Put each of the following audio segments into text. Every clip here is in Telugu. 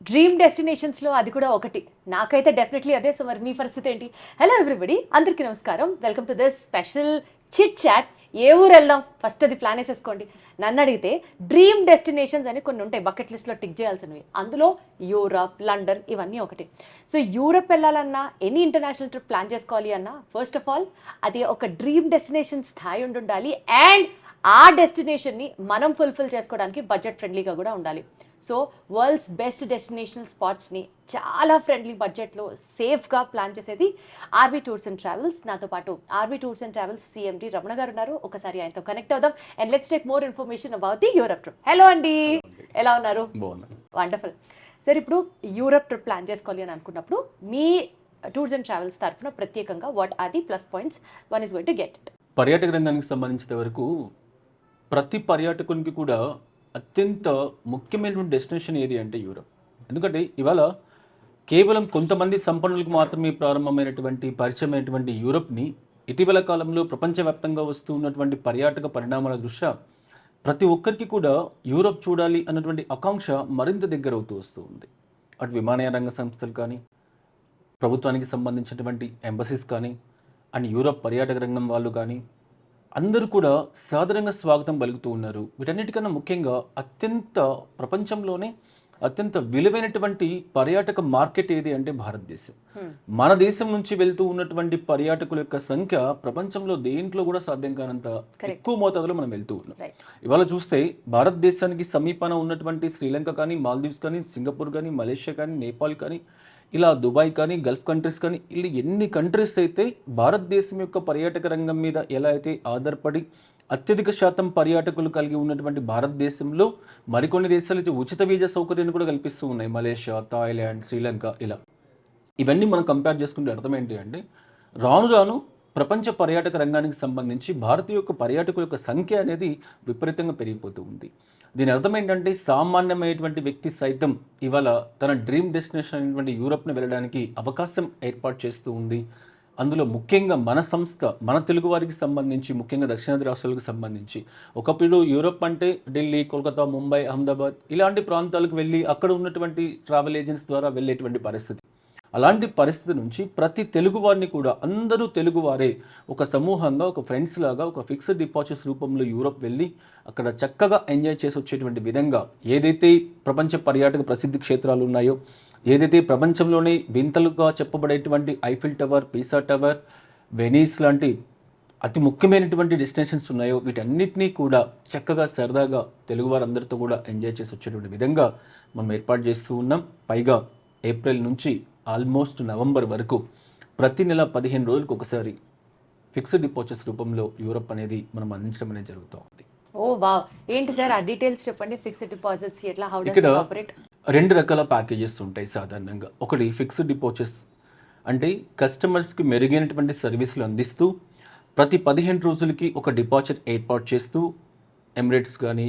డ్రీమ్ డెస్టినేషన్స్లో అది కూడా ఒకటి. నాకైతే డెఫినెట్లీ అదే. సో మరి మీ పరిస్థితి ఏంటి? హలో ఎవ్రీబడి, అందరికీ నమస్కారం. Welcome to this special chit chat. ఏ ఊరు వెళ్దాం ఫస్ట్ అది ప్లాన్ వేసేసుకోండి. నన్ను అడిగితే డ్రీమ్ డెస్టినేషన్స్ అని కొన్ని ఉంటాయి బకెట్ లిస్ట్లో టిక్ చేయాల్సినవి. అందులో యూరప్, లండన్ ఇవన్నీ ఒకటి. సో యూరప్ వెళ్ళాలన్నా, ఎనీ ఇంటర్నేషనల్ ట్రిప్ ప్లాన్ చేసుకోవాలి అన్నా, ఫస్ట్ ఆఫ్ ఆల్ అది ఒక డ్రీమ్ డెస్టినేషన్ స్థాయి ఉండాలి. అండ్ ఆ డెస్టినేషన్ని మనం ఫుల్ఫిల్ చేసుకోవడానికి బడ్జెట్ ఫ్రెండ్లీగా కూడా ఉండాలి. సో వరల్డ్స్ బెస్ట్ డెస్టినేషనల్ స్పాట్స్ని చాలా ఫ్రెండ్లీ బడ్జెట్లో సేఫ్గా ప్లాన్ చేసేది ఆర్వి టూర్స్ అండ్ ట్రావెల్స్. నాతో పాటు RV tours and travels CMD Ramana garu ఉన్నారు. ఒకసారి ఆయనతో కనెక్ట్ అవుదాం and let's take more information about the Europe trip. Hello అండి, ఎలా ఉన్నారు? Wonderful sir. ఇప్పుడు యూరప్ ట్రిప్ ప్లాన్ చేసుకోవాలి అని అనుకున్నప్పుడు మీ టూర్స్ అండ్ ట్రావెల్స్ తరఫున ప్రత్యేకంగా what are the plus points one is going to get it? పర్యాటక రంగానికి సంబంధించిన వరకు ప్రతి పర్యాటకునికి కూడా అత్యంత ముఖ్యమైనటువంటి డెస్టినేషన్ ఏది అంటే యూరప్. ఎందుకంటే ఇవాళ కేవలం కొంతమంది సంపన్నులకు మాత్రమే ప్రారంభమైనటువంటి పరిచయమైనటువంటి యూరప్ని ఇటీవల కాలంలో ప్రపంచవ్యాప్తంగా వస్తూ ఉన్నటువంటి పర్యాటక పరిణామాల దృష్ట్యా ప్రతి ఒక్కరికి కూడా యూరప్ చూడాలి అన్నటువంటి ఆకాంక్ష మరింత దగ్గర అవుతూ వస్తూ ఉంది. అటు విమానయాన రంగ సంస్థలు కానీ, ప్రభుత్వానికి సంబంధించినటువంటి ఎంబసీస్ కానీ, అండ్ యూరప్ పర్యాటక రంగం వాళ్ళు కానీ అందరూ కూడా సాధారణంగా స్వాగతం పలుకుతూ ఉన్నారు. వీటన్నిటికన్నా ముఖ్యంగా ప్రపంచంలోనే అత్యంత విలువైనటువంటి పర్యాటక మార్కెట్ ఏది అంటే భారతదేశం. మన దేశం నుంచి వెళ్తూ ఉన్నటువంటి పర్యాటకుల యొక్క సంఖ్య ప్రపంచంలో దేంట్లో కూడా సాధ్యం కానంత ఎక్కువ మోతాదులో మనం వెళ్తూ ఉన్నాం. ఇవాళ చూస్తే భారతదేశానికి సమీపాన ఉన్నటువంటి శ్రీలంక కానీ, మాల్దీవ్స్ కానీ, సింగపూర్ కానీ, మలేషియా కానీ, నేపాల్ కానీ, ఇలా దుబాయ్ కానీ, గల్ఫ్ కంట్రీస్ కానీ, ఇలా ఎన్ని కంట్రీస్ అయితే భారతదేశం యొక్క పర్యాటక రంగం మీద ఎలా అయితే ఆధారపడి అత్యధిక శాతం పర్యాటకులు కలిగి ఉన్నటువంటి భారతదేశంలో మరికొన్ని దేశాలు అయితే ఉచిత వీజా సౌకర్యాన్ని కూడా కల్పిస్తూ ఉన్నాయి. మలేషియా, థాయిలాండ్, శ్రీలంక ఇలా. ఇవన్నీ మనం కంపేర్ చేసుకుంటే అర్థం ఏంటి అంటే రాను రాను ప్రపంచ పర్యాటక రంగానికి సంబంధించి భారతీయ యొక్క పర్యాటకుల యొక్క సంఖ్య అనేది విపరీతంగా పెరిగిపోతూ ఉంది. దీని అర్థం ఏంటంటే సామాన్యమైనటువంటి వ్యక్తి సైతం ఇవాళ తన డ్రీమ్ డెస్టినేషన్ అయినటువంటి యూరప్ను వెళ్ళడానికి అవకాశం ఏర్పాటు చేస్తూ ఉంది. అందులో ముఖ్యంగా మన సంస్థ, మన తెలుగు వారికి సంబంధించి, ముఖ్యంగా దక్షిణాది రాష్ట్రాలకు సంబంధించి ఒకప్పుడు యూరప్ అంటే ఢిల్లీ, కోల్కతా, ముంబై, అహ్మదాబాద్ ఇలాంటి ప్రాంతాలకు వెళ్ళి అక్కడ ఉన్నటువంటి ట్రావెల్ ఏజెంట్స్ ద్వారా వెళ్ళేటువంటి పరిస్థితి. అలాంటి పరిస్థితి నుంచి ప్రతి తెలుగు వారిని కూడా అందరూ తెలుగువారే ఒక సమూహంగా, ఒక ఫ్రెండ్స్ లాగా, ఒక ఫిక్స్డ్ డిపాజిట్స్ రూపంలో యూరప్ వెళ్ళి అక్కడ చక్కగా ఎంజాయ్ చేసి వచ్చేటువంటి విధంగా ఏదైతే ప్రపంచ పర్యాటక ప్రసిద్ధి క్షేత్రాలు ఉన్నాయో, ఏదైతే ప్రపంచంలోనే వింతలుగా చెప్పబడేటువంటి Eiffel tower, Pisa tower, Venice లాంటి అతి ముఖ్యమైనటువంటి డెస్టినేషన్స్ ఉన్నాయో వీటన్నిటినీ కూడా చక్కగా సరదాగా తెలుగువారందరితో కూడా ఎంజాయ్ చేసి వచ్చేటువంటి విధంగా మనం ఏర్పాటు చేస్తూ ఉన్నాం. పైగా ఏప్రిల్ నుంచి ఆల్మోస్ట్ నవంబర్ వరకు ప్రతి నెల 15 రోజులకు ఒకసారి ఫిక్స్డ్ డిపాజిట్స్ రూపంలో యూరప్ అనేది మనం అందించడం అనేది జరుగుతూ ఉంది. ఓ వావ్, ఏంటి సార్ ఆ డీటెయిల్స్ చెప్పండి. ఫిక్స్డ్ డిపాజిట్స్ ఎట్లా, హౌ డస్ ఇక్కడ ఇట్ ఆపరేట్? 2 రకాల ప్యాకేజెస్ ఉంటాయి సాధారణంగా. ఒకటి ఫిక్స్డ్ డిపాజిట్స్ అంటే కస్టమర్స్కి మెరుగైనటువంటి సర్వీసులు అందిస్తూ ప్రతి 15 రోజులకి ఒక డిపాజిట్ ఏర్పాటు చేస్తూ ఎమిరేట్స్ కానీ,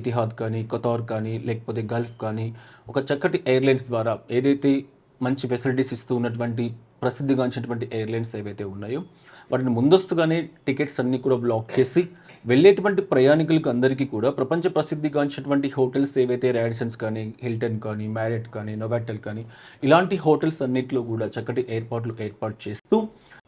ఇతిహాద్ కానీ, ఖతార్ కానీ, లేకపోతే గల్ఫ్ కానీ ఒక చక్కటి ఎయిర్లైన్స్ ద్వారా ఏదైతే మంచి ఫెసిలిటీస్ ఇస్తూ ఉన్నటువంటి ప్రసిద్ధిగాంచినటువంటి ఎయిర్లైన్స్ ఏవైతే ఉన్నాయో వాటిని ముందస్తుగానే టికెట్స్ అన్నీ కూడా బ్లాక్ చేసి వెళ్ళేటువంటి ప్రయాణికులకు అందరికీ కూడా ప్రపంచ ప్రసిద్ధిగాంచినటువంటి హోటల్స్ ఏవైతే రాడిసన్స్ కానీ, హిల్టన్ కానీ, మ్యారియట్ కానీ, నోవాటెల్ కానీ ఇలాంటి హోటల్స్ అన్నింటిలో కూడా చక్కటి ఏర్పాటు చేస్తూ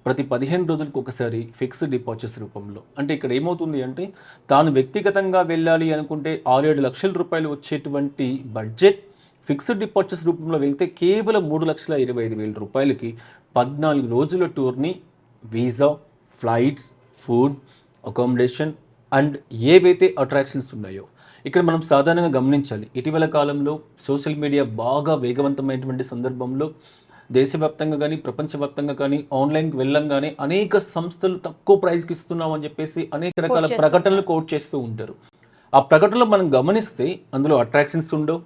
ప్రతి 15 రోజులకు ఒకసారి ఫిక్స్డ్ డిపాజిట్స్ రూపంలో. అంటే ఇక్కడ ఏమవుతుంది అంటే తాను వ్యక్తిగతంగా వెళ్ళాలి అనుకుంటే 6-7 లక్షల రూపాయలు వచ్చేటువంటి బడ్జెట్ ఫిక్స్డ్ డిపాజిట్స్ రూపంలో వెళ్తే కేవలం 3,25,000 రూపాయలకి 14 రోజుల టూర్ని visa, flights, food, accommodation and ఏవైతే అట్రాక్షన్స్ ఉన్నాయో ఇక్కడ మనం సాధారణంగా గమనించాలి. ఇటీవల కాలంలో సోషల్ మీడియా బాగా వేగవంతమైనటువంటి సందర్భంలో దేశవ్యాప్తంగా కానీ, ప్రపంచవ్యాప్తంగా కానీ ఆన్లైన్కి వెళ్ళంగానే అనేక సంస్థలు తక్కువ ప్రైస్కి ఇస్తున్నాం అని చెప్పేసి అనేక రకాల ప్రకటనలు కోట్ చేస్తూ ఉంటారు. ఆ ప్రకటనలో మనం గమనిస్తే అందులో అట్రాక్షన్స్ ఉండవు,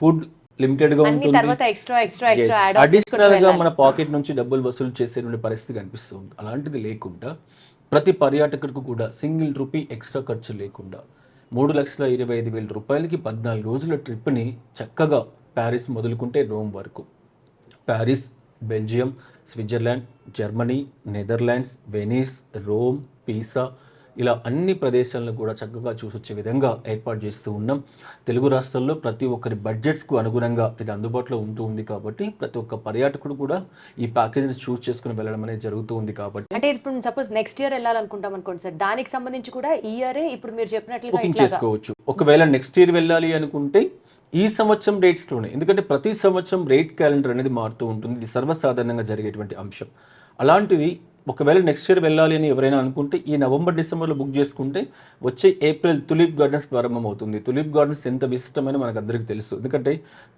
ఫుడ్ లిమిటెడ్గా ఉంటుంది, అడిషనల్గా మన పాకెట్ నుంచి డబ్బులు వసూలు చేసే పరిస్థితి కనిపిస్తుంది. అలాంటిది లేకుండా ప్రతి పర్యాటకుడికి కూడా సింగిల్ రూపీ ఎక్స్ట్రా ఖర్చు లేకుండా 3,25,000 రూపాయలకి 14 రోజుల ట్రిప్ని చక్కగా ప్యారిస్ మొదలుకుంటే రోమ్ వరకు, Paris, Belgium, Switzerland, Germany, Netherlands, Venice, Rome, Pisa, ఇలా అన్ని ప్రదేశాలను కూడా చక్కగా చూసొచ్చే విధంగా ఏర్పాటు చేస్తూ ఉన్నాం. తెలుగు రాష్ట్రాల్లో ప్రతి ఒక్కరి బడ్జెట్స్కు అనుగుణంగా ఇది అందుబాటులో ఉంటూ ఉంది కాబట్టి ప్రతి ఒక్క పర్యాటకుడు కూడా ఈ ప్యాకేజీని చూస్ చేసుకుని వెళ్ళడం అనేది జరుగుతూ ఉంది కాబట్టి అంటే ఇప్పుడు సపోజ్ నెక్స్ట్ ఇయర్ వెళ్ళాలనుకుంటాం అనుకోండి సార్, దానికి సంబంధించి కూడా ఈ ఇయరే ఇప్పుడు మీరు చెప్పినట్లుగా బుకింగ్ ఇట్లాగా చేసుకోవచ్చు. ఒకవేళ నెక్స్ట్ ఇయర్ వెళ్ళాలి అనుకుంటే ఈ సంవత్సరం డేట్స్లోనే, ఎందుకంటే ప్రతి సంవత్సరం రేట్ క్యాలెండర్ అనేది మారుతూ ఉంటుంది. ఇది సర్వసాధారణంగా జరిగేటువంటి అంశం. అలాంటిది ఒకవేళ నెక్స్ట్ ఇయర్ వెళ్ళాలి అని ఎవరైనా అనుకుంటే ఈ నవంబర్ డిసెంబర్లో బుక్ చేసుకుంటే వచ్చే ఏప్రిల్ తులిప్ గార్డెన్స్ ప్రారంభమవుతుంది. తులిప్ గార్డెన్స్ ఎంత విశిష్టమైన మనకు అందరికీ తెలుసు. ఎందుకంటే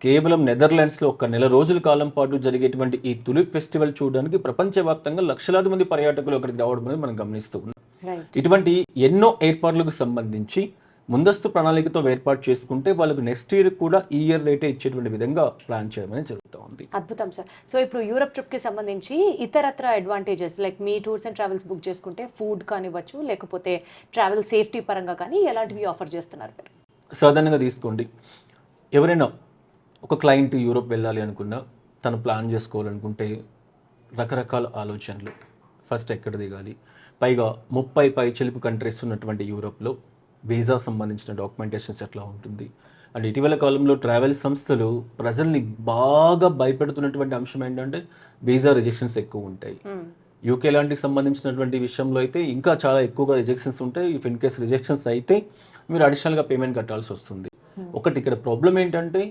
కేవలం నెదర్లాండ్స్లో ఒక నెల రోజుల కాలం పాటు జరిగేటువంటి ఈ తులిప్ ఫెస్టివల్ చూడడానికి ప్రపంచవ్యాప్తంగా లక్షలాది మంది పర్యాటకులు అక్కడికి రావడం అనేది మనం గమనిస్తూ ఉన్నాం. రైట్. ఇటువంటి ఎన్నో ఏర్పాట్లకు సంబంధించి ముందస్తు ప్రణాళికతో ఏర్పాటు చేసుకుంటే వాళ్ళకు నెక్స్ట్ ఇయర్ కూడా ఈ ఇయర్ రేటే ఇచ్చేటువంటి విధంగా ప్లాన్ చేయడం అనేది జరుగుతూ ఉంది. అద్భుతం సార్. సో ఇప్పుడు యూరప్ ట్రిప్కి సంబంధించి ఇతరత్ర advantages like me tours and travels book చేసుకుంటే ఫుడ్ కానివ్వచ్చు, లేకపోతే ట్రావెల్ సేఫ్టీ పరంగా కానీ ఎలాంటివి ఆఫర్ చేస్తున్నారు మీరు? సాధారణంగా తీసుకోండి, ఎవరైనా ఒక క్లయింట్ యూరోప్ వెళ్ళాలి అనుకున్నా, తను ప్లాన్ చేసుకోవాలనుకుంటే రకరకాల ఆలోచనలు. ఫస్ట్ ఎక్కడ దిగాలి, పైగా 30 పైచిలుకు కంట్రీస్ ఉన్నటువంటి యూరోప్లో వీసా సంబంధించిన డాక్యుమెంటేషన్స్ ఎట్లా ఉంటుంది. అండ్ ఇటీవల కాలంలో ట్రావెల్ సంస్థలు ప్రజల్ని బాగా భయపెడుతున్నటువంటి అంశం ఏంటంటే వీసా రిజెక్షన్స్ ఎక్కువ ఉంటాయి. యూకే లాంటికి సంబంధించినటువంటి విషయంలో అయితే ఇంకా చాలా ఎక్కువగా రిజెక్షన్స్ ఉంటాయి. ఇఫ్ ఇన్ కేస్ రిజెక్షన్స్ అయితే మీరు అడిషనల్గా పేమెంట్ కట్టాల్సి వస్తుంది. ఒకటి ఇక్కడ ప్రాబ్లం ఏంటంటే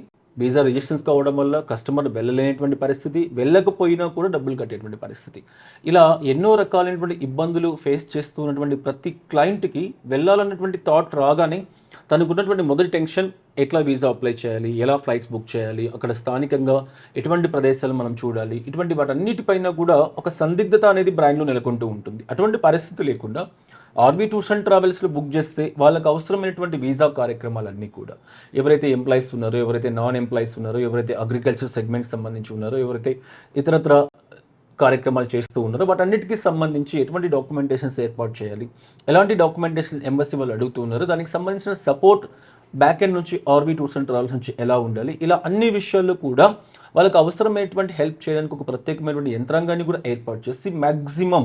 వీసా రిజెక్షన్స్ కావడం వల్ల కస్టమర్ వెళ్ళలేనటువంటి పరిస్థితి, వెళ్ళకపోయినా కూడా డబ్బులు కట్టేటువంటి పరిస్థితి. ఇలా ఎన్నో రకాలైనటువంటి ఇబ్బందులు ఫేస్ చేస్తున్నటువంటి ప్రతి క్లయింట్కి వెళ్ళాలన్నటువంటి థాట్ రాగానే తనకున్నటువంటి మొదటి టెన్షన్ ఎట్లా వీసా అప్లై చేయాలి, ఎలా ఫ్లైట్స్ బుక్ చేయాలి, అక్కడ స్థానికంగా ఎటువంటి ప్రదేశాలు మనం చూడాలి, ఇటువంటి వాటన్నిటిపైన కూడా ఒక సందిగ్ధత అనేది బ్రాండ్లో నెలకొంటూ ఉంటుంది. అటువంటి పరిస్థితి లేకుండా ఆర్వీ టూర్స్ అండ్ ట్రావెల్స్లో బుక్ చేస్తే వాళ్ళకి అవసరమైనటువంటి వీసా కార్యక్రమాలన్నీ కూడా ఎవరైతే ఎంప్లాయీస్ ఉన్నారో, ఎవరైతే నాన్ ఎంప్లాయీస్ ఉన్నారో, ఎవరైతే అగ్రికల్చర్ సెగ్మెంట్ సంబంధించి ఉన్నారో, ఎవరైతే ఇతరత్ర కార్యక్రమాలు చేస్తూ ఉన్నారో వాటన్నిటికీ సంబంధించి ఎటువంటి డాక్యుమెంటేషన్స్ ఏర్పాటు చేయాలి, ఎలాంటి డాక్యుమెంటేషన్ ఎంబసీ వాళ్ళు అడుగుతూ ఉన్నారో దానికి సంబంధించిన సపోర్ట్ బ్యాక్ ఎండ్ నుంచి ఆర్వీ టూర్స్ అండ్ ట్రావెల్స్ నుంచి ఎలా ఉండాలి, ఇలా అన్ని విషయాల్లో కూడా వాళ్ళకి అవసరమైనటువంటి హెల్ప్ చేయడానికి ఒక ప్రత్యేకమైనటువంటి యంత్రాంగాన్ని కూడా ఏర్పాటు చేసి మ్యాక్సిమం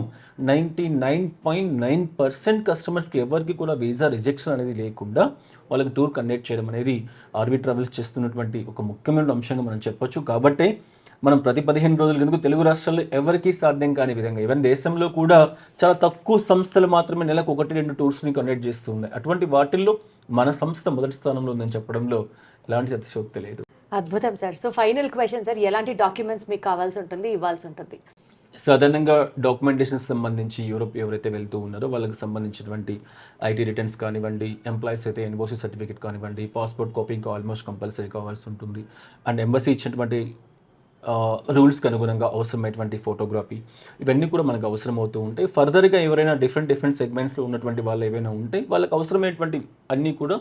99.9% కస్టమర్స్కి ఎవరికి కూడా వీసా రిజెక్షన్ అనేది లేకుండా వాళ్ళకి టూర్ కండక్ట్ చేయడం అనేది ఆర్వీ ట్రావెల్స్ చేస్తున్నటువంటి ఒక ముఖ్యమైన అంశంగా మనం చెప్పొచ్చు. కాబట్టి మనం ప్రతి 15 రోజుల కిందకు తెలుగు రాష్ట్రాల్లో ఎవరికీ సాధ్యం కాని విధంగా ఈవెన్ దేశంలో కూడా చాలా తక్కువ సంస్థలు మాత్రమే నెలకు 1-2 టూర్స్ని కండక్ట్ చేస్తూ ఉన్నాయి. అటువంటి వాటిల్లో మన సంస్థ మొదటి స్థానంలో ఉందని చెప్పడంలో ఎలాంటి అతిశయోక్తి లేదు. అద్భుతం sir. So final question sir, ఎలాంటి డాక్యుమెంట్స్ మీకు కావాల్సి ఉంటుంది, ఇవ్వాల్సి ఉంటుంది? సాధారణంగా డాక్యుమెంటేషన్స్ సంబంధించి యూరోప్ ఎవరైతే వెళ్తూ ఉన్నారో వాళ్ళకి సంబంధించినటువంటి ఐటీ రిటర్న్స్ కానివ్వండి, ఎంప్లాయీస్ అయితే ఎన్ఓసీ సర్టిఫికేట్ కానివ్వండి, పాస్పోర్ట్ కాపీ ఇంకా ఆల్మోస్ట్ కంపల్సరీ కావాల్సి ఉంటుంది. అండ్ ఎంబసీ ఇచ్చినటువంటి రూల్స్కి అనుగుణంగా అవసరమైనటువంటి ఫోటోగ్రఫీ ఇవన్నీ కూడా మనకు అవసరం అవుతూ ఉంటాయి. ఫర్దర్గా ఎవరైనా డిఫరెంట్ సెగ్మెంట్స్లో ఉన్నటువంటి వాళ్ళు ఏవైనా ఉంటే వాళ్ళకి అవసరమైనటువంటి అన్నీ కూడా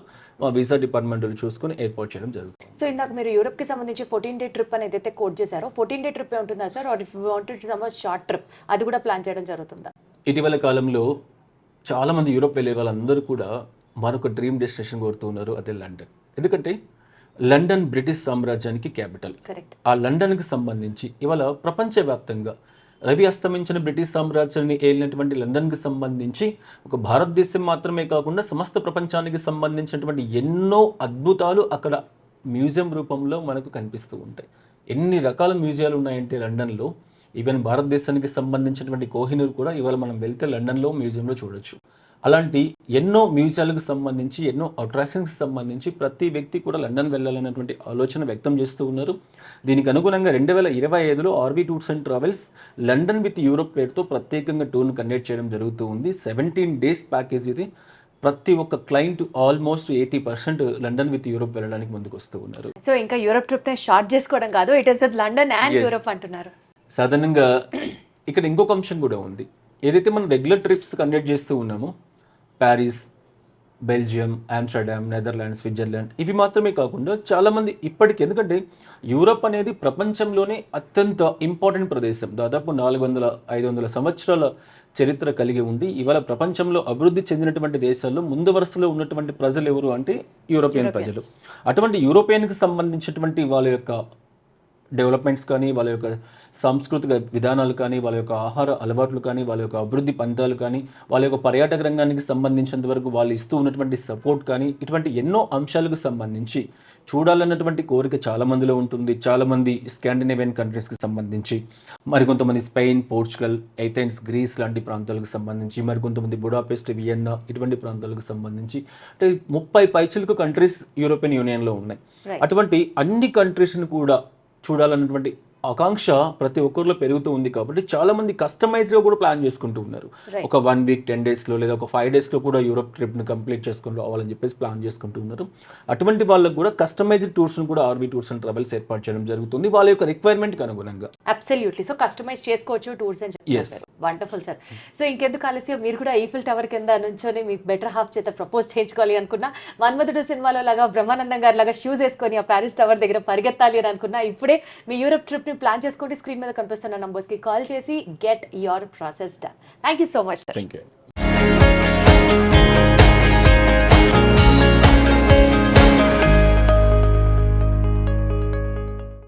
వీసా డిపార్ట్మెంట్లు చూసుకొని ఏర్పాటు చేయడం జరుగుతుంది. సో ఇందాక మీరు యూరోప్కి సంబంధించి 14-day ట్రిప్ అని ఏదైతే కోట్ చేశారో 14-day ట్రిప్ ఉంటుందా sir? Or if you wanted some short trip అది కూడా ప్లాన్ చేయడం జరుగుతుందా? ఇటీవల కాలంలో చాలామంది యూరోప్ వెళ్ళే వాళ్ళందరూ కూడా మరొక డ్రీమ్ డెస్టినేషన్ కోరుతూ ఉన్నారు, అదే లండన్. ఎందుకంటే లండన్ బ్రిటిష్ సామ్రాజ్యానికి క్యాపిటల్. కరెక్ట్. ఆ లండన్కి సంబంధించి ఇవాళ ప్రపంచవ్యాప్తంగా రవి అస్తమించిన బ్రిటిష్ సామ్రాజ్యాన్ని ఏలినటువంటి లండన్కి సంబంధించి ఒక భారతదేశం మాత్రమే కాకుండా సమస్త ప్రపంచానికి సంబంధించినటువంటి ఎన్నో అద్భుతాలు అక్కడ మ్యూజియం రూపంలో మనకు కనిపిస్తూ ఉంటాయి. ఎన్ని రకాల మ్యూజియాలు ఉన్నాయంటే లండన్లో, ఈవెన్ భారతదేశానికి సంబంధించినటువంటి కోహినూర్ కూడా ఇవాళ మనం వెళ్తే లండన్లో మ్యూజియంలో చూడొచ్చు. అలాంటి ఎన్నో మ్యూజియాలకు సంబంధించి ఎన్నో అట్రాక్షన్స్కి సంబంధించి ప్రతి వ్యక్తి కూడా లండన్ వెళ్ళాలన్నటువంటి ఆలోచన వ్యక్తం చేస్తూ ఉన్నారు. దీనికి అనుగుణంగా 2025లో RV tours and travels London with Europe పేరుతో ప్రత్యేకంగా టూర్ను కండక్ట్ చేయడం జరుగుతూ ఉంది. 17 days ప్యాకేజ్ ఇది. ప్రతి ఒక్క client almost 80% London with Europe వెళ్ళడానికి ముందుకు వస్తూ ఉన్నారు. సో ఇంకా యూరోప్ ట్రిప్ని షార్ట్ చేసుకోవడం కాదు, it is with London and Europe అంటున్నారు. సాధారణంగా ఇక్కడ ఇంకొక అంశం కూడా ఉంది. ఏదైతే మనం రెగ్యులర్ ట్రిప్స్ కండక్ట్ చేస్తూ ఉన్నామో Paris, Belgium, Amsterdam, Netherlands, Switzerland ఇవి మాత్రమే కాకుండా చాలామంది ఇప్పటికీ, ఎందుకంటే యూరోప్ అనేది ప్రపంచంలోనే అత్యంత ఇంపార్టెంట్ ప్రదేశం. దాదాపు 400-500 సంవత్సరాల చరిత్ర కలిగి ఉండి ఇవాళ ప్రపంచంలో అభివృద్ధి చెందినటువంటి దేశాల్లో ముందు వరుసలో ఉన్నటువంటి ప్రజలు ఎవరు అంటే యూరోపియన్ ప్రజలు. అటువంటి యూరోపియన్కి సంబంధించినటువంటి వాళ్ళ యొక్క డెవలప్మెంట్స్ కానీ, వాళ్ళ యొక్క సాంస్కృతిక విధానాలు కానీ, వాళ్ళ యొక్క ఆహార అలవాట్లు కానీ, వాళ్ళ యొక్క అభివృద్ధి పంతాలు కానీ, వాళ్ళ యొక్క పర్యాటక రంగానికి సంబంధించినంత వరకు వాళ్ళు ఇస్తూ ఉన్నటువంటి సపోర్ట్ కానీ, ఇటువంటి ఎన్నో అంశాలకు సంబంధించి చూడాలన్నటువంటి కోరిక చాలా మందిలో ఉంటుంది. చాలామంది స్కాండినేవియన్ కంట్రీస్కి సంబంధించి, మరికొంతమంది స్పెయిన్, పోర్చుగల్, ఏథెన్స్, గ్రీస్ లాంటి ప్రాంతాలకు సంబంధించి, మరికొంతమంది బుడాపెస్ట్, వియన్నా ఇటువంటి ప్రాంతాలకు సంబంధించి, అంటే 30 పైచిలకు కంట్రీస్ యూరోపియన్ యూనియన్లో ఉన్నాయి. Right. అటువంటి అన్ని కంట్రీస్ని కూడా చూడాలన్నటువంటి ఆకాంక్ష ప్రతి ఒక్కరిలో పెరుగుతూ ఉంది కాబట్టి చాలా మంది కస్టమైజ్గా కూడా ప్లాన్ చేసుకుంటూ ఉన్నారు. Right. ఒక 1 వీక్ 10 డేస్లో లేదా ఒక 5 డేస్లో కూడా యూరోప్ ట్రిప్ని కంప్లీట్ చేసుకుని రావాలని చెప్పేసి ప్లాన్ చేసుకుంటూ ఉన్నారు. అటువంటి వాళ్ళకు కూడా కస్టమైజ్డ్ టూర్స్ని కూడా ఆర్వీ టూర్స్ అండ్ ట్రావెల్స్ ఏర్పాటు చేయడం జరుగుతుంది వాళ్ళ యొక్క రిక్వైర్మెంట్కి అనుగుణంగా. అబ్సల్యూట్లీ. సో కస్టమైజ్ చేసుకోవచ్చు టూర్స్ అని Yes. చెప్పారు. Wonderful sir. సో ఇంకెందుకు ఆలస్యం, మీరు కూడా ఈఫిల్ టవర్ కింద నుంచొని మీ బెటర్ హాఫ్ చేత ప్రపోజ్ చేయించుకోవాలి అనుకున్నా, మన్మధుడు సినిమాలో లాగా బ్రహ్మానందం గారి లాగా షూస్ వేసుకొని ఆ ప్యారిస్ టవర్ దగ్గర పరిగెత్తాలి అని అనుకున్నా, ఇప్పుడే మీ యూరోప్ ట్రిప్ ని ప్లాన్ చేసుకోండి. స్క్రీన్ మీద కనిపిస్తున్న నంబర్స్ కి కాల్ చేసి get your process done. Thank you so much sir. Thank you.